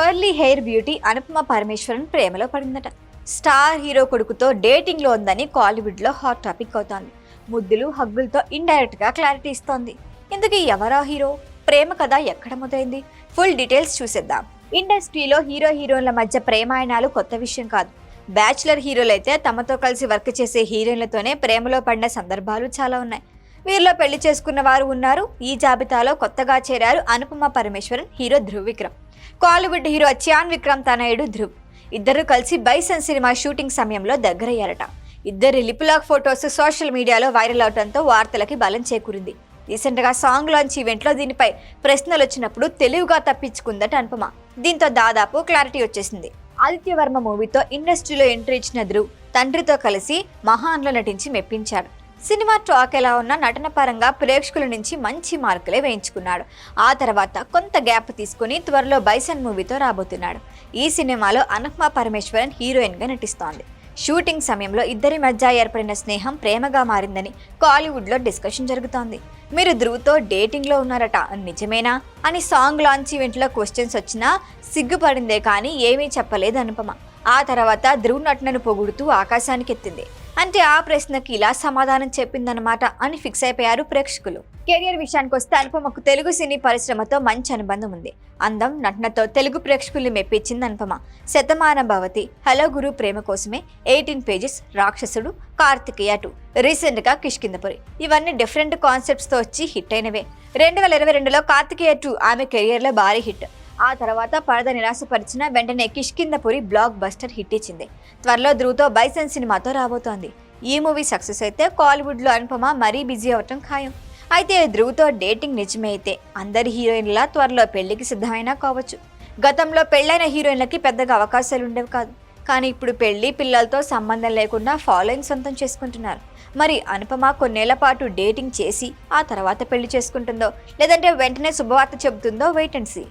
Curly hair beauty Anupama Parameswaran ప్రేమలో పడిందట. Star hero కొడుకుతో dating లో ఉందని కాలీవుడ్ లో హాట్ టాపిక్ అవుతోంది. ముద్దులు హగ్గులతో ఇండైరెక్ట్ గా క్లారిటీ ఇస్తోంది. ఇందుకు ఎవరా హీరో, ప్రేమ కథ ఎక్కడ మొదలైంది, ఫుల్ డీటెయిల్స్ చూసేద్దాం. ఇండస్ట్రీలో హీరోయిన్ల మధ్య ప్రేమాయణాలు కొత్త విషయం కాదు. బ్యాచులర్ హీరోలైతే తమతో కలిసి వర్క్ చేసే హీరోయిన్లతోనే ప్రేమలో పడిన సందర్భాలు చాలా ఉన్నాయి. వీరిలో పెళ్లి చేసుకున్న వారు ఉన్నారు. ఈ జాబితాలో కొత్తగా చేరారు అనుపమ పరమేశ్వరన్, హీరో ధ్రువ్ విక్రమ్. కాలీవుడ్ హీరో చాన్ విక్రమ్ తనయుడు ధ్రువ్. ఇద్దరు కలిసి బైసన్ సినిమా షూటింగ్ సమయంలో దగ్గరయ్యారట. ఇద్దరి లిప్లాక్ ఫొటోస్ సోషల్ మీడియాలో వైరల్ అవడంతో వార్తలకి బలం చేకూరింది. రీసెంట్ గా సాంగ్ లాంచ్ ఈవెంట్ లో దీనిపై ప్రశ్నలు వచ్చినప్పుడు తెలివిగా తప్పించుకుందట అనుపమ. దీంతో దాదాపు క్లారిటీ వచ్చేసింది. ఆదిత్య వర్మ మూవీతో ఇండస్ట్రీలో ఎంట్రీ ఇచ్చిన ధ్రువ్ తండ్రితో కలిసి మహాన్లో నటించి మెప్పించాడు. సినిమా టాక్ ఎలా ఉన్నా నటన పరంగా ప్రేక్షకుల నుంచి మంచి మార్కులే వేయించుకున్నాడు. ఆ తర్వాత కొంత గ్యాప్ తీసుకుని త్వరలో బైసన్ మూవీతో రాబోతున్నాడు. ఈ సినిమాలో అనుపమ పరమేశ్వరన్ హీరోయిన్ గా నటిస్తోంది. షూటింగ్ సమయంలో ఇద్దరి మధ్య ఏర్పడిన స్నేహం ప్రేమగా మారిందని కాలీవుడ్ లో డిస్కషన్ జరుగుతోంది. మీరు ధ్రువ్తో డేటింగ్ లో ఉన్నారట, నిజమేనా అని సాంగ్ లాంచ్ ఈవెంట్ లో క్వశ్చన్స్ వచ్చినా సిగ్గుపడిందే కానీ ఏమీ చెప్పలేదు అనుపమ. ఆ తర్వాత ధ్రువ్ నటనను పొగుడుతూ ఆకాశానికి ఎత్తింది. అంటే ఆ ప్రశ్నకి ఇలా సమాధానం చెప్పిందన్నమాట అని ఫిక్స్ అయిపోయారు ప్రేక్షకులు. కెరియర్ విషయానికి వస్తే అనుపమకు తెలుగు సినీ పరిశ్రమతో మంచి అనుబంధం ఉంది. అందం, నటనతో తెలుగు ప్రేక్షకుల్ని మెప్పించింది అనుపమ. శతమాన భవతి, హలో గురు, ప్రేమ కోసమే, 18 పేజెస్, రాక్షసుడు, కార్తికేయ 2, రీసెంట్ గా కిష్కింధపురి, ఇవన్నీ డిఫరెంట్ కాన్సెప్ట్స్ తో వచ్చి హిట్ అయినవే. 2022లో కార్తికేయ 2 ఆమె కెరియర్ లో భారీ హిట్. ఆ తర్వాత పరద నిరాశపరిచిన వెంటనే కిష్కింధపురి బ్లాక్ బస్టర్ హిట్ ఇచ్చింది. త్వరలో ధ్రువ్తో బైసన్ సినిమాతో రాబోతోంది. ఈ మూవీ సక్సెస్ అయితే కాలీవుడ్ లో అనుపమ మరీ బిజీ అవటం ఖాయం. అయితే ధ్రువ్తో డేటింగ్ నిజమే అయితే అందరి హీరోయిన్ల త్వరలో పెళ్లికి సిద్ధమైనా కావచ్చు. గతంలో పెళ్లైన హీరోయిన్లకి పెద్దగా అవకాశాలు ఉండేవి కాదు. కానీ ఇప్పుడు పెళ్లి పిల్లలతో సంబంధం లేకుండా ఫాలోయింగ్ సొంతం చేసుకుంటున్నారు. మరి అనుపమ కొన్నేళ్ల పాటు డేటింగ్ చేసి ఆ తర్వాత పెళ్లి చేసుకుంటుందో లేదంటే వెంటనే శుభవార్త చెబుతుందో వెయిట్ అండ్ సీ.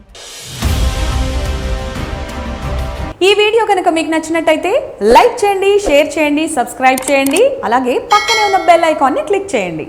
ఈ వీడియో కనుక మీకు నచ్చినట్టయితే లైక్ చేయండి, షేర్ చేయండి, సబ్స్క్రైబ్ చేయండి. అలాగే పక్కనే ఉన్న బెల్ ఐకాన్ని క్లిక్ చేయండి.